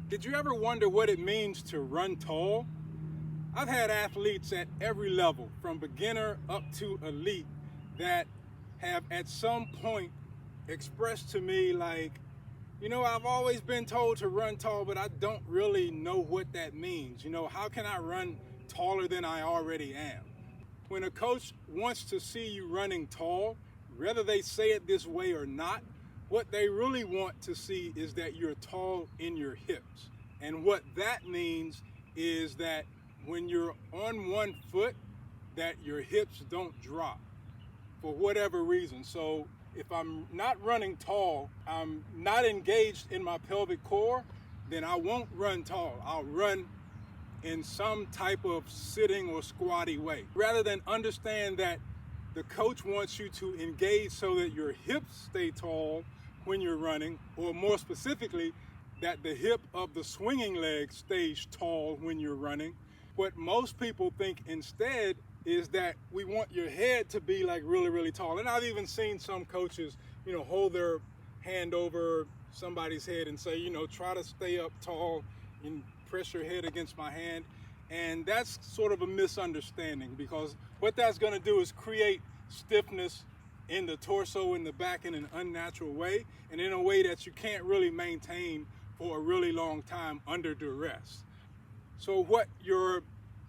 Did you ever wonder what it means to run tall? I've had athletes at every level, from beginner up to elite, that have at some point expressed to me like, I've always been told to run tall, but I don't really know what that means. How can I run taller than I already am? When a coach wants to see you running tall, whether they say it this way or not, what they really want to see is that you're tall in your hips. And what that means is that when you're on one foot, that your hips don't drop for whatever reason. So if I'm not running tall, I'm not engaged in my pelvic core, then I won't run tall. I'll run in some type of sitting or squatty way. Rather than understand that the coach wants you to engage so that your hips stay tall when you're running, or more specifically, that the hip of the swinging leg stays tall when you're running. What most people think instead is that we want your head to be like really, really tall. And I've even seen some coaches, hold their hand over somebody's head and say, try to stay up tall and press your head against my hand. And that's sort of a misunderstanding, because what that's going to do is create stiffness in the torso, in the back, in an unnatural way, and in a way that you can't really maintain for a really long time under duress. So what your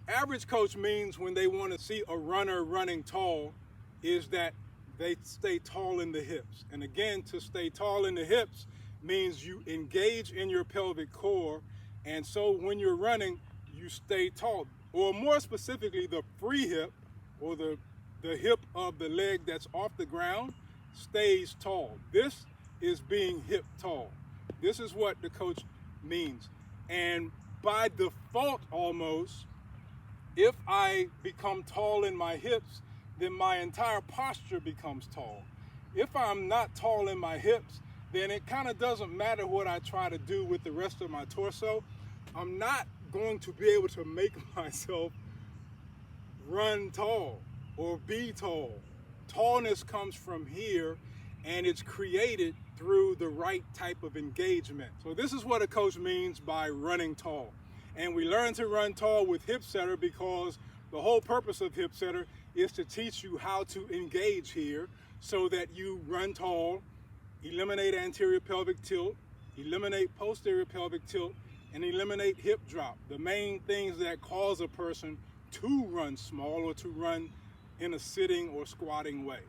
average coach means when they want to see a runner running tall is that they stay tall in the hips. And again, to stay tall in the hips means you engage in your pelvic core, and so when you're running, you stay tall. Or more specifically, the free hip, or the hip of the leg that's off the ground, stays tall. This is being hip tall. This is what the coach means. And by default almost, if I become tall in my hips, then my entire posture becomes tall. If I'm not tall in my hips, then it kind of doesn't matter what I try to do with the rest of my torso. I'm not going to be able to make myself run tall or be tall. Tallness comes from here, and it's created through the right type of engagement. So this is what a coach means by running tall. And we learn to run tall with Hip Setter because the whole purpose of Hip Setter is to teach you how to engage here so that you run tall, eliminate anterior pelvic tilt, eliminate posterior pelvic tilt, and eliminate hip drop. The main things that cause a person to run small or to run in a sitting or squatting way.